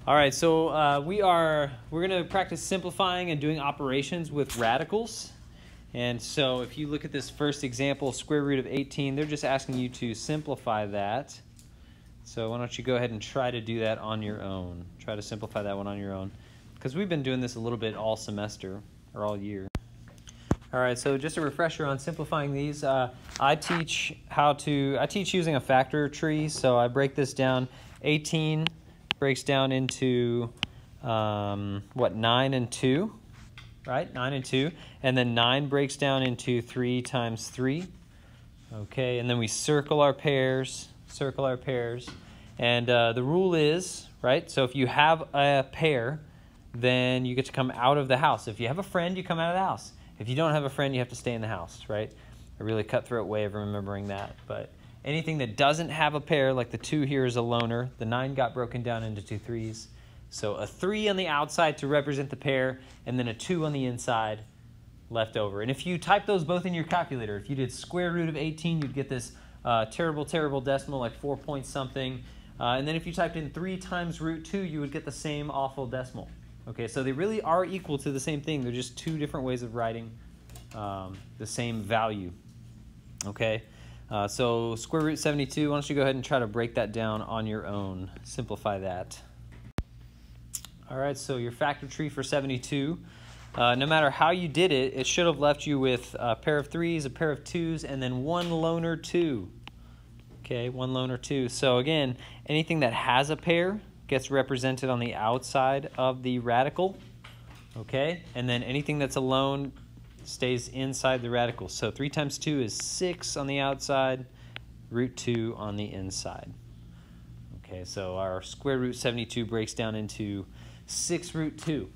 All right, so we're going to practice simplifying and doing operations with radicals. And so if you look at this first example, square root of 18, they're just asking you to simplify that. So why don't you go ahead and try to do that on your own. Try to simplify that one on your own. Because we've been doing this a little bit all semester, or all year. All right, so just a refresher on simplifying these. I teach using a factor tree. So I break this down. 18 breaks down into, 9 and 2, right? 9 and 2. And then 9 breaks down into 3 times 3. Okay, and then we circle our pairs. And the rule is, right, so if you have a pair, then you get to come out of the house. If you have a friend, you come out of the house. If you don't have a friend, you have to stay in the house, right? A really cutthroat way of remembering that. But anything that doesn't have a pair, like the 2 here is a loner. The 9 got broken down into 2 3s. So a 3 on the outside to represent the pair, and then a 2 on the inside left over. And if you type those both in your calculator, if you did square root of 18, you'd get this terrible decimal, like 4 point something. And then if you typed in 3 times root 2, you would get the same awful decimal. Okay, so they really are equal to the same thing. They're just 2 different ways of writing the same value. Okay, so square root 72, why don't you go ahead and try to break that down on your own. Simplify that. All right, so your factor tree for 72, no matter how you did it, it should have left you with a pair of 3s, a pair of 2s, and then 1 loner 2. Okay, 1 loner 2. So again, anything that has a pair gets represented on the outside of the radical, okay? And then anything that's alone stays inside the radical. So 3 times 2 is 6 on the outside, root 2 on the inside. Okay, so our square root 72 breaks down into 6 root 2.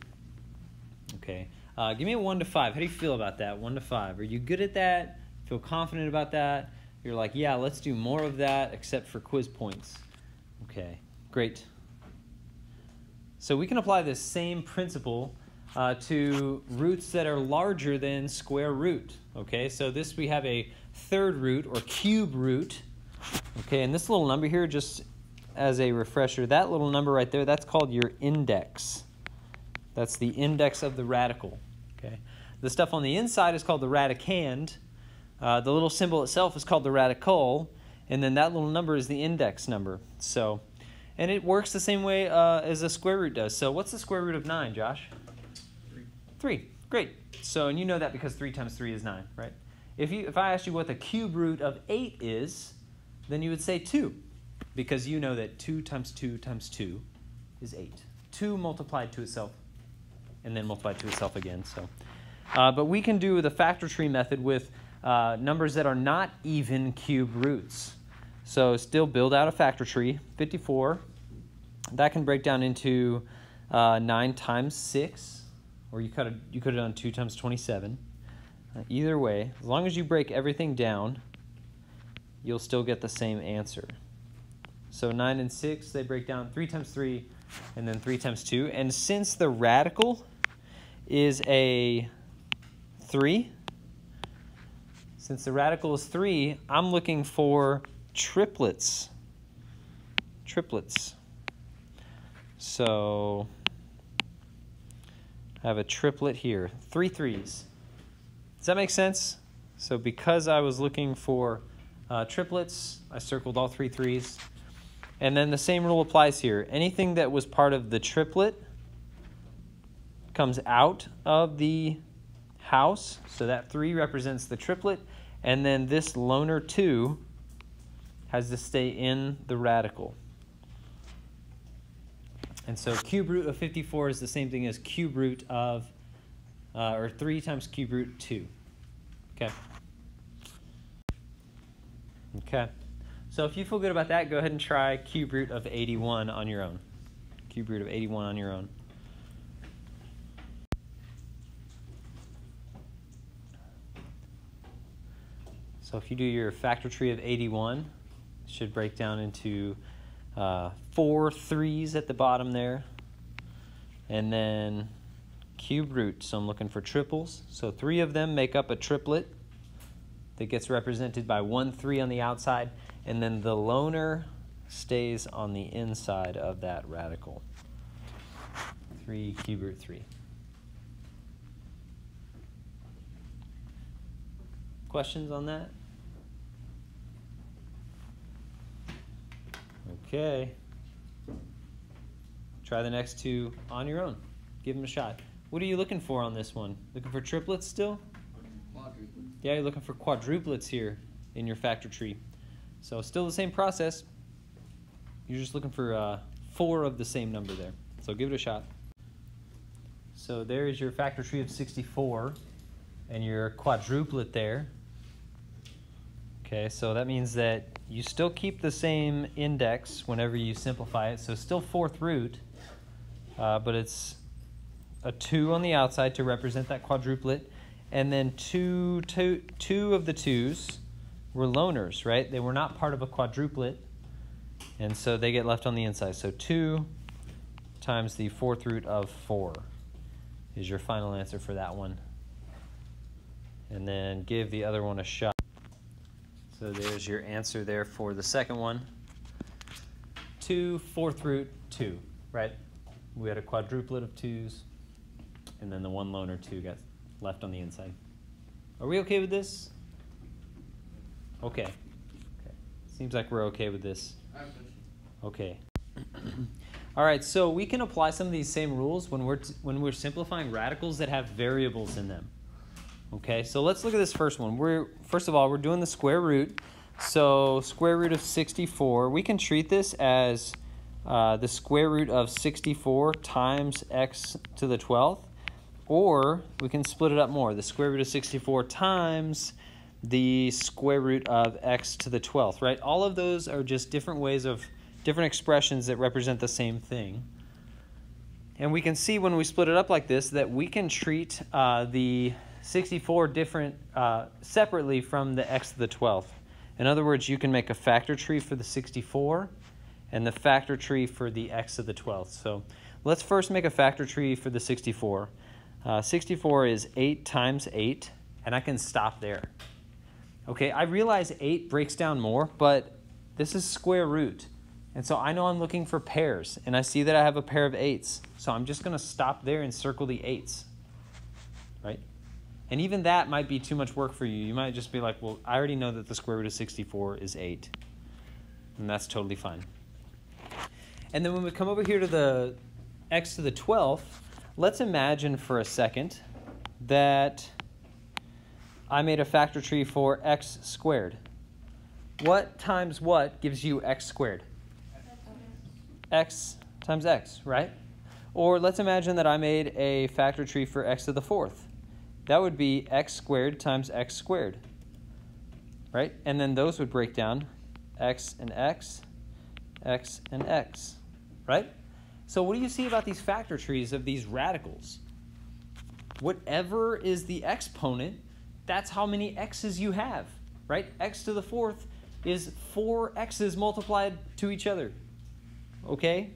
Okay, give me a 1 to 5. How do you feel about that, 1 to 5? Are you good at that? Feel confident about that? You're like, yeah, let's do more of that except for quiz points. Okay, great. So we can apply this same principle to roots that are larger than square root. Okay, so this we have a third root or cube root. Okay, and this little number here, just as a refresher, that little number right there, that's called your index. That's the index of the radical. Okay, the stuff on the inside is called the radicand. The little symbol itself is called the radical, and then that little number is the index number. So. And it works the same way as a square root does. So what's the square root of 9, Josh? 3. Great. So, and you know that because 3 times 3 is 9, right? If I asked you what the cube root of 8 is, then you would say 2. Because you know that 2 times 2 times 2 is 8. 2 multiplied to itself, and then multiplied to itself again. So, but we can do the factor tree method with numbers that are not even cube roots. So still build out a factor tree. 54, that can break down into 9 times 6, or you could have done 2 times 27. Either way, as long as you break everything down, you'll still get the same answer. So 9 and 6, they break down 3 times 3, and then 3 times 2. And since the radical is a 3, since the radical is 3, I'm looking for triplets. So I have a triplet here, 3 3s. Does that make sense? So because I was looking for triplets, I circled all 3 3s. And then the same rule applies here. Anything that was part of the triplet comes out of the house. So that 3 represents the triplet. And then this loner 2 has to stay in the radical. And so cube root of 54 is the same thing as cube root of, or 3 times cube root 2. Okay. Okay. So if you feel good about that, go ahead and try cube root of 81 on your own. Cube root of 81 on your own. So if you do your factor tree of 81, should break down into 4 3s at the bottom there. And then cube root, so I'm looking for triples. So 3 of them make up a triplet that gets represented by 1 3 on the outside. And then the loner stays on the inside of that radical. 3 cube root 3. Questions on that? Okay. Try the next two on your own. Give them a shot. What are you looking for on this one? Looking for triplets still? Quadruplets. Yeah, you're looking for quadruplets here in your factor tree. So still the same process. You're just looking for 4 of the same number there. So give it a shot. So there is your factor tree of 64 and your quadruplet there. Okay, so that means that you still keep the same index whenever you simplify it. So still 4th root, but it's a 2 on the outside to represent that quadruplet. And then two of the 2's were loners, right? They were not part of a quadruplet, and so they get left on the inside. So 2 times the 4th root of 4 is your final answer for that one. And then give the other one a shot. So there's your answer there for the second one. 2, 4th root, 2, right? We had a quadruplet of 2's, and then the one loner 2 got left on the inside. Are we okay with this? Okay. Seems like we're okay with this. Okay. All right, so we can apply some of these same rules when we're simplifying radicals that have variables in them. Okay, so let's look at this first one. First of all, we're doing the square root. So square root of 64, we can treat this as the square root of 64 times x to the 12th, or we can split it up more. The square root of 64 times the square root of x to the 12th, right? All of those are just different ways of different expressions that represent the same thing. And we can see when we split it up like this that we can treat the 64 separately from the x to the 12th. In other words, you can make a factor tree for the 64 and the factor tree for the x to the 12th. So let's first make a factor tree for the 64. 64 is 8 times 8, and I can stop there. Okay, I realize 8 breaks down more, but this is square root. And so I know I'm looking for pairs, and I see that I have a pair of 8's. So I'm just going to stop there and circle the 8's, right? And even that might be too much work for you. You might just be like, well, I already know that the square root of 64 is 8. And that's totally fine. And then when we come over here to the x to the 12th, let's imagine for a second that I made a factor tree for x squared. What times what gives you x squared? X times x, right? Or let's imagine that I made a factor tree for x to the 4th. That would be x squared times x squared, right? And then those would break down x and x, right? So what do you see about these factor trees of these radicals? Whatever is the exponent, that's how many x's you have, right? X to the 4th is 4 x's multiplied to each other, okay?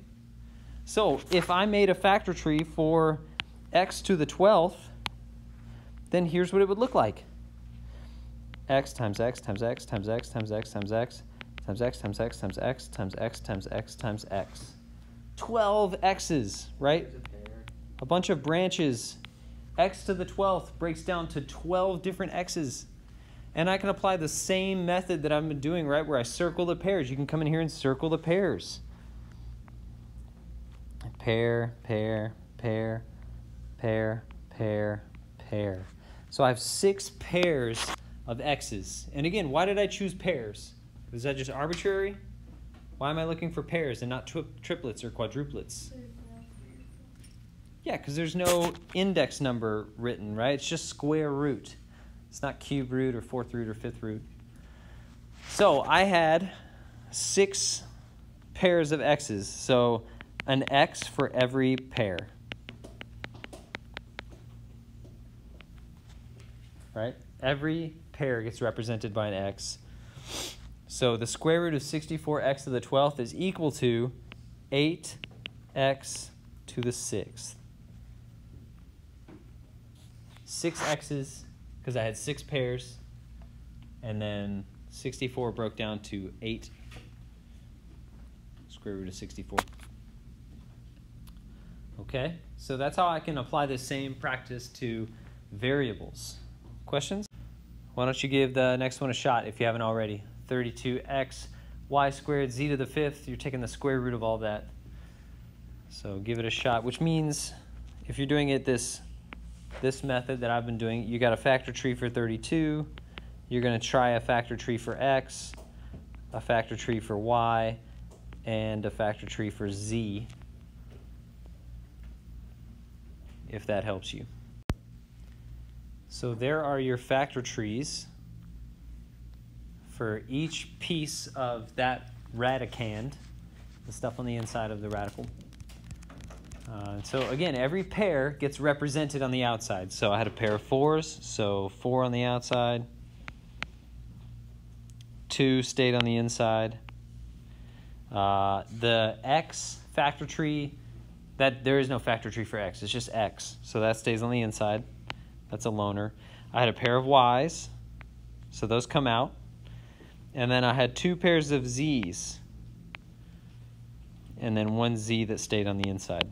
So if I made a factor tree for x to the 12th, then here's what it would look like. X times x times x times x times x times x times x times x times x times x times x times x. 12 x's, right? A bunch of branches. X to the 12th breaks down to 12 different x's. And I can apply the same method that I've been doing, right, where I circle the pairs. You can come in here and circle the pairs. Pair, pair, pair, pair, pair, pair. So I have 6 pairs of x's. And again, why did I choose pairs? Is that just arbitrary? Why am I looking for pairs and not triplets or quadruplets? Yeah, because there's no index number written, right? It's just square root. It's not cube root or 4th root or 5th root. So I had 6 pairs of x's. So an x for every pair. Right? Every pair gets represented by an x. So the square root of 64x to the 12th is equal to 8x to the 6th. 6 x's, because I had 6 pairs, and then 64 broke down to 8 square root of 64. Okay. Okay, so that's how I can apply this same practice to variables. Questions? Why don't you give the next one a shot if you haven't already. 32x y squared z to the fifth. You're taking the square root of all that. So give it a shot, which means if you're doing it this method that I've been doing, you got a factor tree for 32. You're going to try a factor tree for x, a factor tree for y, and a factor tree for z, if that helps you. So there are your factor trees for each piece of that radicand, the stuff on the inside of the radical. So again, every pair gets represented on the outside. So I had a pair of 4s, so 4 on the outside, 2 stayed on the inside. The x factor tree, there is no factor tree for x, it's just x, so that stays on the inside. That's a loner. I had a pair of y's, so those come out. And then I had 2 pairs of z's, and then 1 z that stayed on the inside.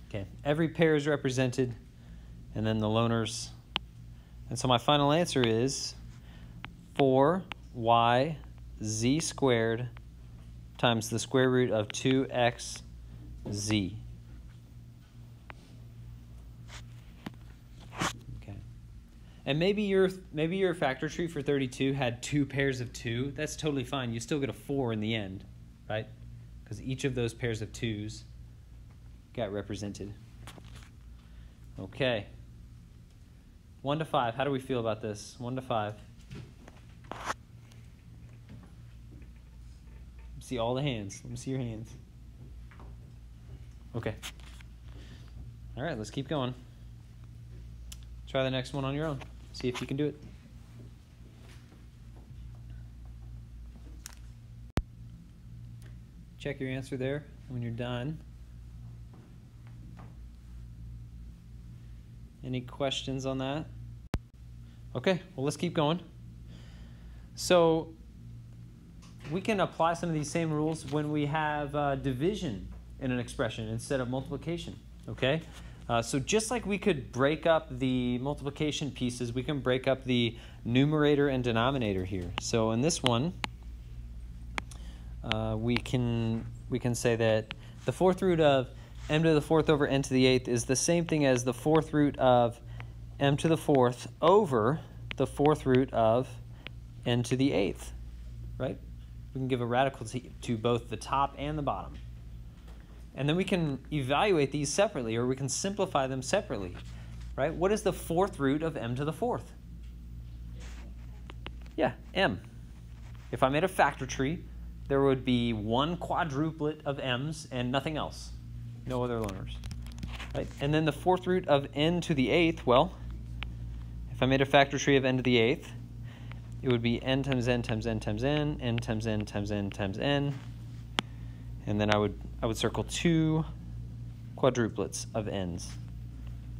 Okay, every pair is represented, and then the loners. And so my final answer is 4y z squared times the square root of 2x z. Okay. And maybe your factor tree for 32 had 2 pairs of 2. That's totally fine. You still get a 4 in the end, right? Because each of those pairs of 2's got represented. Okay. 1 to 5. How do we feel about this? 1 to 5. See all the hands. Let me see your hands. Okay. All right, let's keep going. Try the next one on your own. See if you can do it. Check your answer there when you're done. Any questions on that? Okay, well, let's keep going. So we can apply some of these same rules when we have division in an expression instead of multiplication, okay? So just like we could break up the multiplication pieces, we can break up the numerator and denominator here. So in this one, we can say that the fourth root of m to the fourth over n to the eighth is the same thing as the fourth root of m to the fourth over the fourth root of n to the eighth, right? We can give a radical to both the top and the bottom. And then we can evaluate these separately, or we can simplify them separately, right? What is the fourth root of m to the fourth? Yeah, m. If I made a factor tree, there would be one quadruplet of m's and nothing else. No other loners, right? And then the fourth root of n to the eighth, well, if I made a factor tree of n to the eighth, it would be n times n times n times n, n times n times n times n, and then I would circle 2 quadruplets of n's,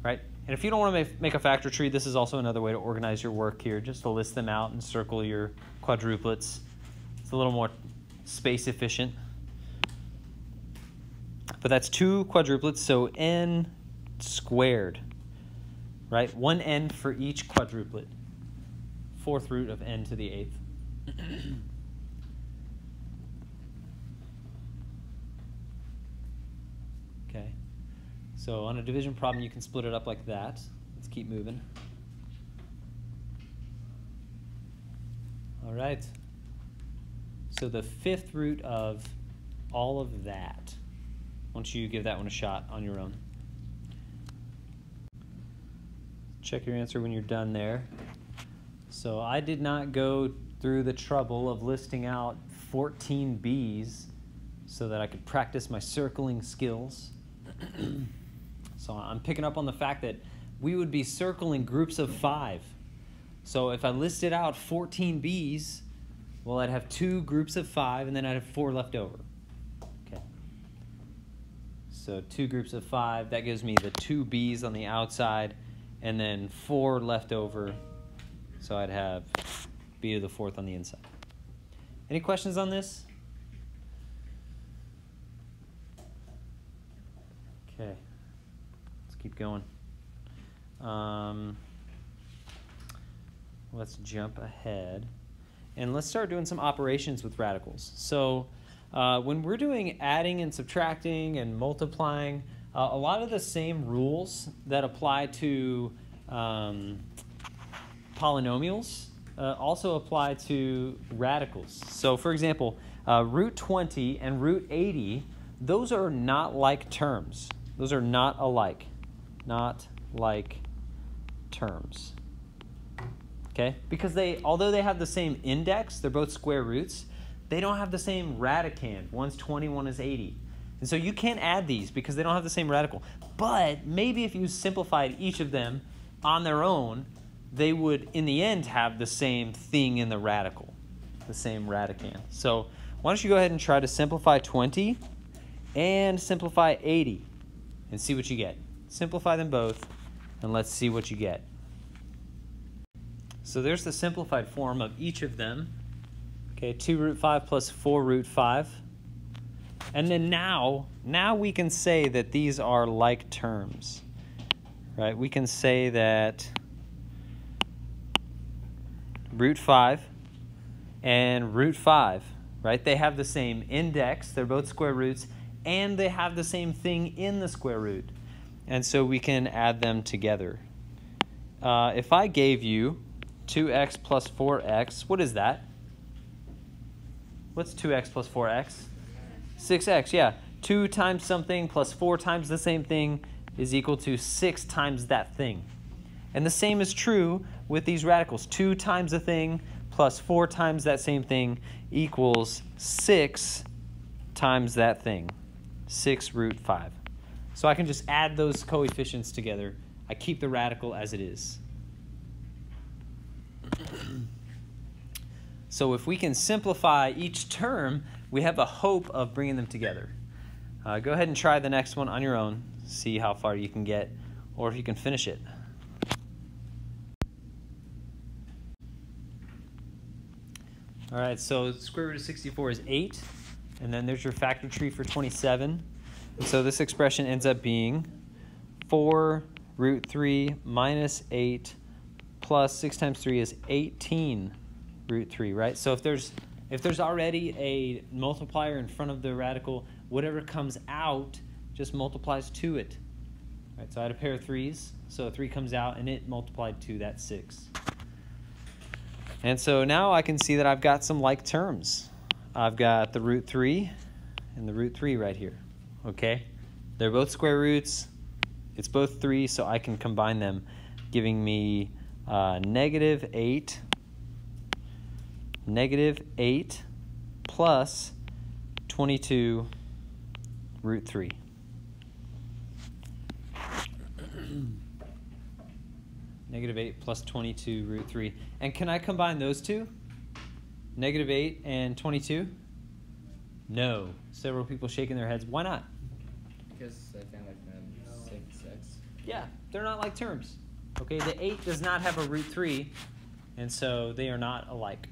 right? And if you don't want to make a factor tree, this is also another way to organize your work here, just to list them out and circle your quadruplets. It's a little more space efficient. But that's 2 quadruplets, so n squared, right? 1 n for each quadruplet. Fourth root of n to the eighth. Okay. So on a division problem, you can split it up like that. Let's keep moving. All right. So the fifth root of all of that. Why don't you give that one a shot on your own? Check your answer when you're done there. So I did not go through the trouble of listing out 14 B's so that I could practice my circling skills. So I'm picking up on the fact that we would be circling groups of 5. So if I listed out 14 B's, well, I'd have 2 groups of 5, and then I'd have 4 left over. Okay. So 2 groups of 5, that gives me the 2 B's on the outside, and then 4 left over. So I'd have b to the fourth on the inside. Any questions on this? Okay, let's keep going. Let's jump ahead. And let's start doing some operations with radicals. So when we're doing adding and subtracting and multiplying, a lot of the same rules that apply to polynomials also apply to radicals. So for example, root 20 and root 80, those are not like terms. Those are not alike. Not like terms. Okay? Because although they have the same index, they're both square roots, they don't have the same radicand. One's 20, one is 80. And so you can't add these because they don't have the same radical. But maybe if you simplified each of them on their own, they would, in the end, have the same thing in the radical, the same radicand. So why don't you go ahead and try to simplify 20 and simplify 80 and see what you get. Simplify them both, and let's see what you get. So there's the simplified form of each of them. Okay, 2 root 5 plus 4 root 5. And then now we can say that these are like terms, right? We can say that root 5 and root 5, right? They have the same index, they're both square roots, and they have the same thing in the square root. And so we can add them together. If I gave you 2x plus 4x, what is that? What's 2x plus 4x? 6x, yeah. 2 times something plus 4 times the same thing is equal to 6 times that thing. And the same is true with these radicals. 2 times a thing plus 4 times that same thing equals 6 times that thing. 6 root 5. So I can just add those coefficients together. I keep the radical as it is. So if we can simplify each term, we have a hope of bringing them together. Go ahead and try the next one on your own. See how far you can get, or if you can finish it. All right, so square root of 64 is 8, and then there's your factor tree for 27. And so this expression ends up being 4 root 3 minus 8 plus 6 times 3 is 18 root 3, right? So if there's already a multiplier in front of the radical, whatever comes out just multiplies to it. Right, so I had a pair of 3's, so a 3 comes out and it multiplied to that 6. And so now I can see that I've got some like terms. I've got the root 3 and the root 3 right here. Okay? They're both square roots. It's both 3, so I can combine them, giving me negative 8 plus 22 root 3. Negative 8 plus 22 root 3. And can I combine those two? Negative 8 and 22? No. Several people shaking their heads. Why not? Because I found like 6x. Yeah, they're not like terms. Okay, the 8 does not have a root 3, and so they are not alike.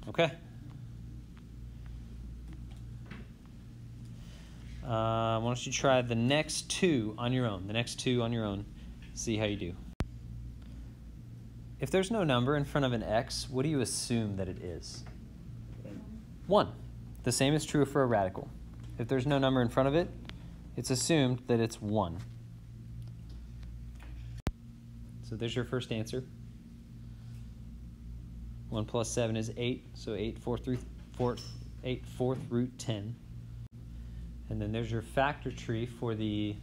Okay. Why don't you try the next two on your own? The next two on your own. See how you do. If there's no number in front of an x, what do you assume that it is? 1. The same is true for a radical. If there's no number in front of it, it's assumed that it's 1. So there's your first answer. 1 plus 7 is 8, so 8 fourth root 10. And then there's your factor tree for the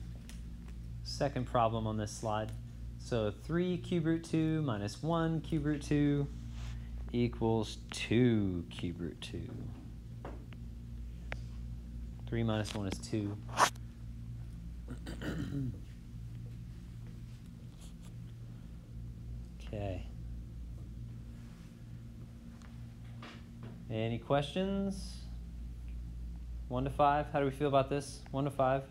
second problem on this slide. So 3 cube root 2 minus 1 cube root 2 equals 2 cube root 2. 3 minus 1 is 2. Okay. Any questions? 1 to 5. How do we feel about this? 1 to 5.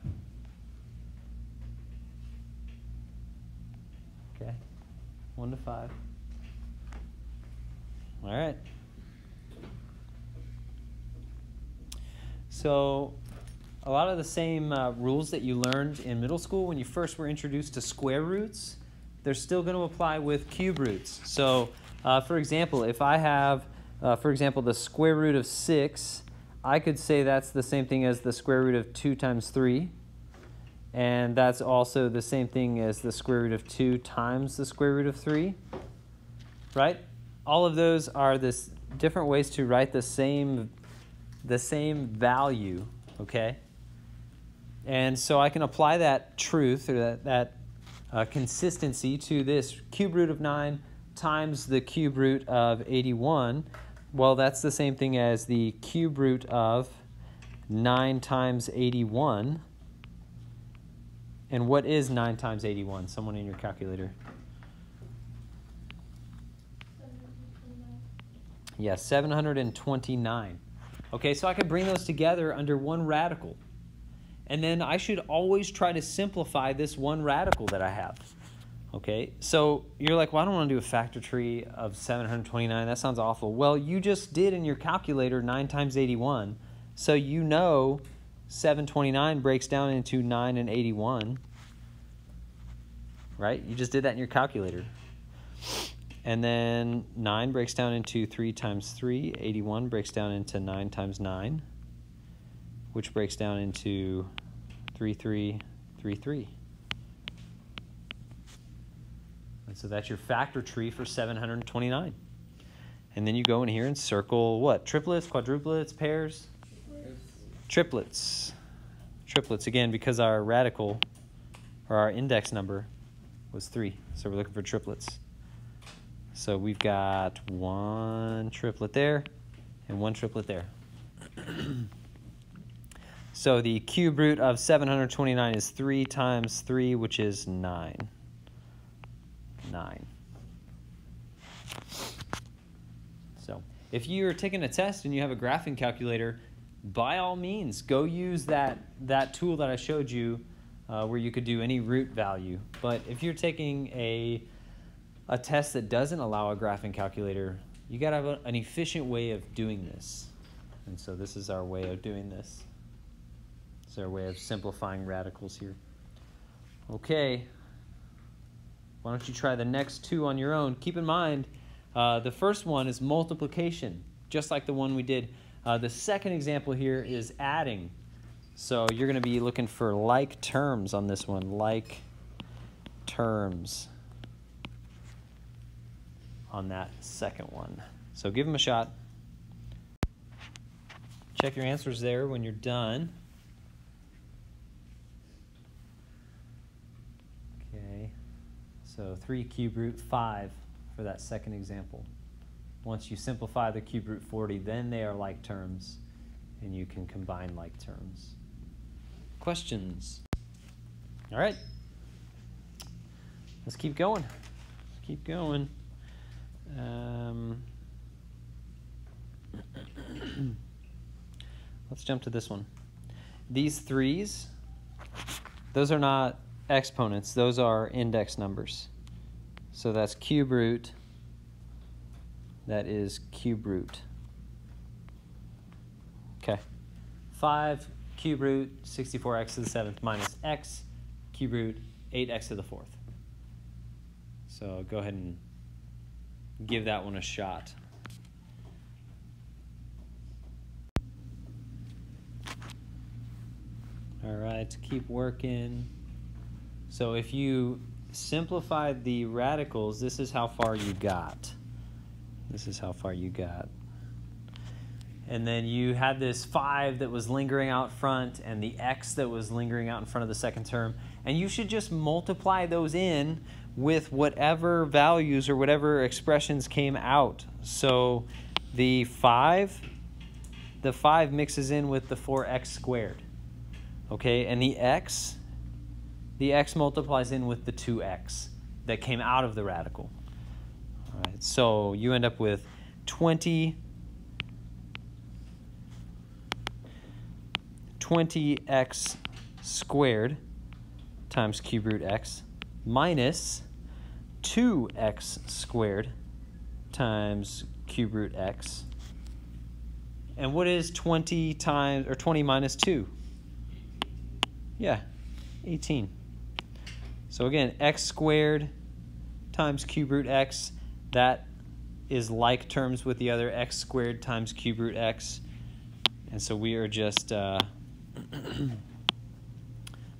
Okay. 1 to 5. All right. So a lot of the same rules that you learned in middle school when you first were introduced to square roots, they're still going to apply with cube roots. So, for example, if I have, for example, the square root of 6, I could say that's the same thing as the square root of 2 times 3. And that's also the same thing as the square root of 2 times the square root of 3. Right? All of those are this different ways to write the same value, okay? And so I can apply that truth or that consistency to this cube root of 9 times the cube root of 81. Well, that's the same thing as the cube root of 9 times 81. And what is 9 times 81? Someone in your calculator. Yes, 729. Okay, so I could bring those together under one radical. And then I should always try to simplify this one radical that I have. Okay, so you're like, well, I don't want to do a factor tree of 729. That sounds awful. Well, you just did in your calculator 9 times 81. So you know 729 breaks down into 9 and 81. Right? You just did that in your calculator. And then 9 breaks down into 3 times 3. 81 breaks down into 9 times 9, which breaks down into 3333. And so that's your factor tree for 729. And then you go in here and circle what? Triplets, quadruplets, pairs? Triplets. Triplets, again, because our radical, or our index number, was 3. So we're looking for triplets. So we've got 1 triplet there and 1 triplet there. So the cube root of 729 is 3 times 3, which is 9. 9. So if you're taking a test and you have a graphing calculator, by all means, go use that tool that I showed you where you could do any root value. But if you're taking a test that doesn't allow a graphing calculator, you got to have an efficient way of doing this. And so this is our way of doing this. It's our way of simplifying radicals here. Okay. Why don't you try the next 2 on your own? Keep in mind, the first one is multiplication, just like the one we did. The second example here is adding. So you're going to be looking for like terms on this one, like terms on that second one. So give them a shot. Check your answers there when you're done. Okay, so 3 cube root 5 for that second example. Once you simplify the cube root 40, then they are like terms, and you can combine like terms. Questions? All right. Let's keep going. Keep going. Let's jump to this one. These 3's, those are not exponents. Those are index numbers. So that's cube root. That is cube root. Okay. 5 cube root 64x to the 7th minus x cube root 8x to the 4th. So go ahead and give that one a shot. All right, keep working. So if you simplified the radicals, this is how far you got. This is how far you got. And then you had this 5 that was lingering out front and the x that was lingering out in front of the second term. And you should just multiply those in with whatever values or whatever expressions came out. So the 5 mixes in with the 4x squared. Okay, and the x multiplies in with the 2x that came out of the radical. All right, so you end up with 20x squared times cube root x minus 2x squared times cube root x. And what is 20 minus 2? Yeah, 18. So again, x squared times cube root x, that is like terms with the other x squared times cube root x. And so we are just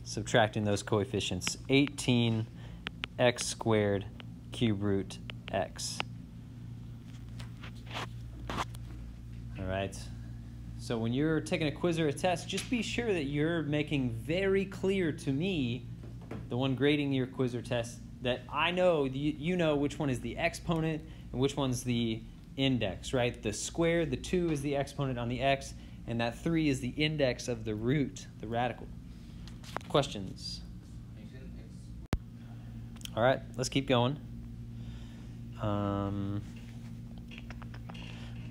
subtracting those coefficients. 18 x squared cube root x. All right. So when you're taking a quiz or a test, just be sure that you're making very clear to me, the one grading your quiz or test, that I know, you know which one is the exponent and which one's the index, right? The square, the 2 is the exponent on the x, and that 3 is the index of the root, the radical. Questions? All right, let's keep going.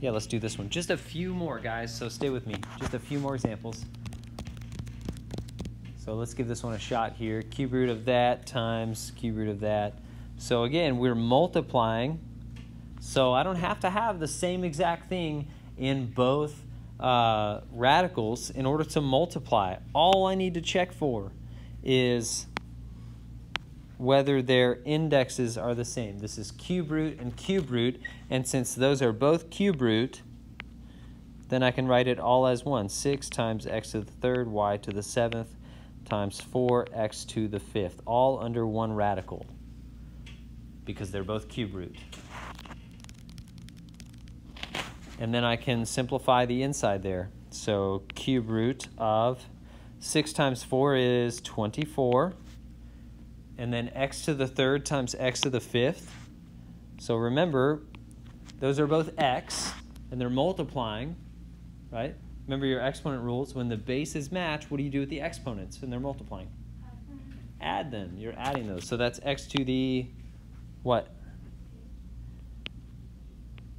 Yeah, let's do this one. Just a few more, guys, so stay with me. Just a few more examples. So let's give this one a shot here. Cube root of that times cube root of that. So again, we're multiplying. So I don't have to have the same exact thing in both radicals in order to multiply. All I need to check for is whether their indexes are the same. This is cube root and cube root, and since those are both cube root, then I can write it all as one. 6 times x to the third, y to the 7th, times 4x to the 5th, all under one radical, because they're both cube root. And then I can simplify the inside there. So cube root of 6 times 4 is 24. And then x to the third times x to the 5th. So remember, those are both x, and they're multiplying, right? Remember your exponent rules. When the bases match, what do you do with the exponents? And they're multiplying. Add them. You're adding those. So that's x to the, what?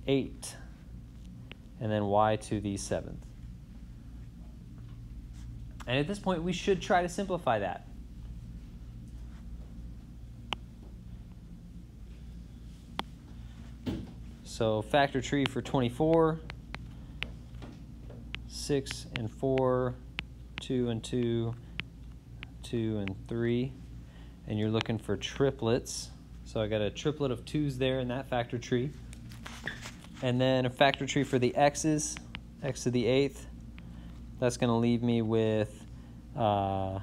8. And then y to the 7th. And at this point, we should try to simplify that. So factor tree for 24, 6 and 4, 2 and 2, 2 and 3. And you're looking for triplets. So I got a triplet of 2's there in that factor tree. And then a factor tree for the x's, x to the 8th. That's going to leave me with 2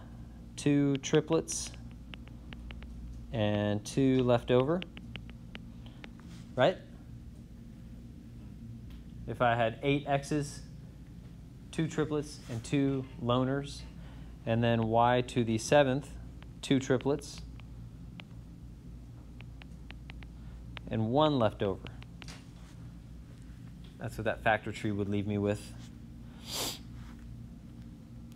triplets and 2 left over, right? If I had 8 x's, 2 triplets, and 2 loners, and then y to the 7th, 2 triplets, and 1 left over. That's what that factor tree would leave me with.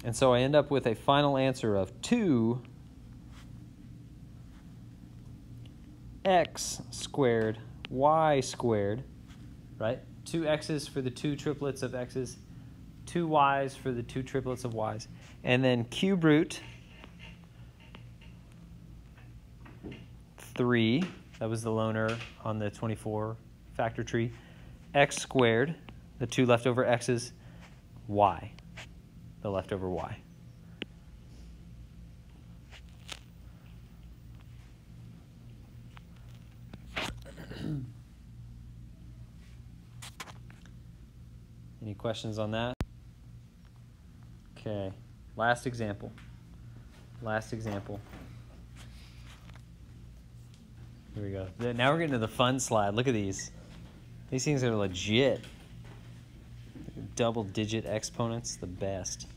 And so I end up with a final answer of 2x squared y squared, right? 2 x's for the 2 triplets of x's, 2 y's for the 2 triplets of y's, and then cube root 3, that was the loner on the 24 factor tree, x squared, the 2 leftover x's, y, the leftover y. Any questions on that? Okay, last example. Last example. Here we go. Now we're getting to the fun slide. Look at these. These things are legit. Double-digit exponents, the best.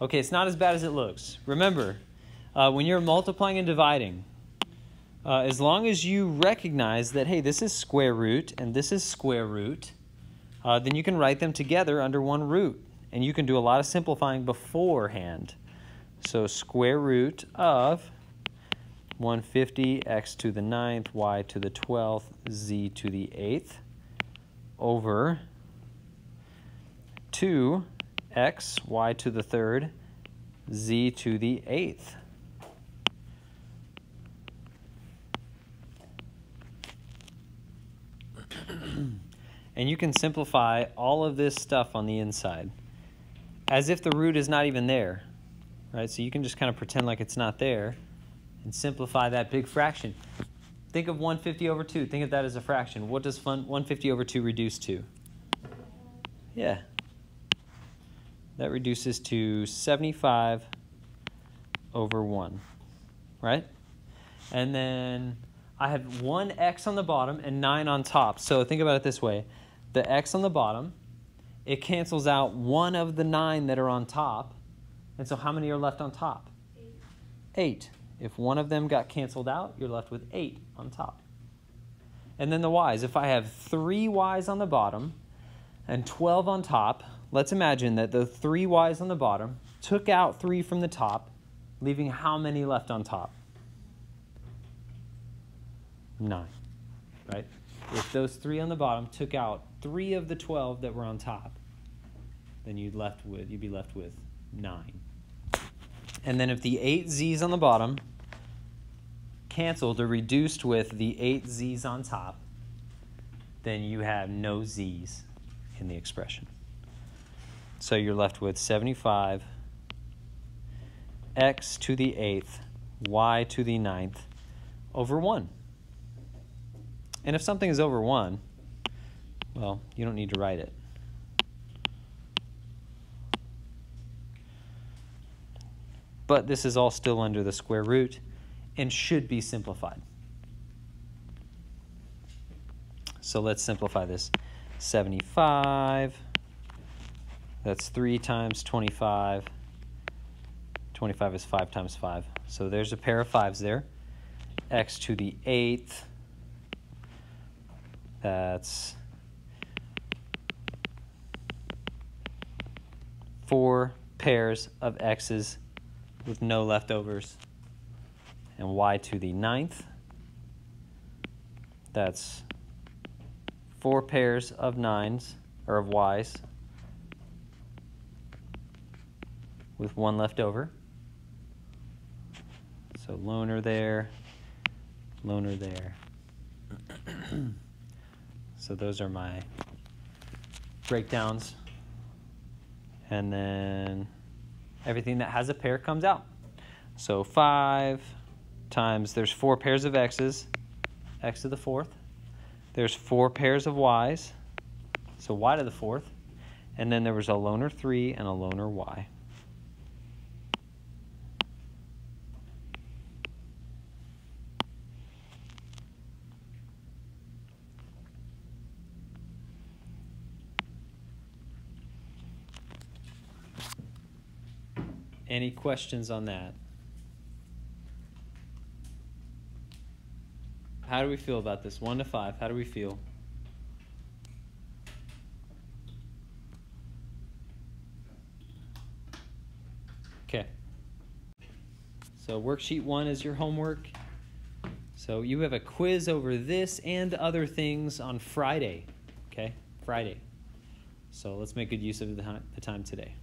Okay, it's not as bad as it looks. Remember, when you're multiplying and dividing, as long as you recognize that, hey, this is square root and this is square root, then you can write them together under one root. And you can do a lot of simplifying beforehand. So square root of 150, x to the 9th, y to the 12th, z to the 8th, over 2x, y to the 3rd, z to the 8th. And you can simplify all of this stuff on the inside as if the root is not even there, right? So you can just kind of pretend like it's not there and simplify that big fraction. Think of 150 over 2. Think of that as a fraction. What does 150 over 2 reduce to? Yeah. That reduces to 75 over 1, right? And then I have 1 x on the bottom and 9 on top. So think about it this way. The x on the bottom, it cancels out 1 of the 9 that are on top. And so how many are left on top? 8. If 1 of them got canceled out, you're left with 8 on top. And then the y's. If I have 3 y's on the bottom and 12 on top, let's imagine that the 3 y's on the bottom took out 3 from the top, leaving how many left on top? 9, right? If those 3 on the bottom took out 3 of the 12 that were on top, then you'd be left with 9. And then if the 8 z's on the bottom canceled or reduced with the 8 z's on top, then you have no z's in the expression. So you're left with 75 x to the 8th y to the 9th over 1. And if something is over 1, well, you don't need to write it. But this is all still under the square root and should be simplified. So let's simplify this. 75, that's 3 times 25. 25 is 5 times 5. So there's a pair of 5s there. X to the 8th, that's 4 pairs of x's with no leftovers. And y to the 9th, that's 4 pairs of 9s, or of y's, with 1 left over. So loner there, loner there. So those are my breakdowns. And then everything that has a pair comes out. So 5 times, there's 4 pairs of x's, x to the 4th. There's 4 pairs of y's, so y to the 4th. And then there was a loner 3 and a loner y. Any questions on that? How do we feel about this? 1 to 5, how do we feel? Okay. So worksheet 1 is your homework. So you have a quiz over this and other things on Friday. Okay? Friday. So let's make good use of the time today.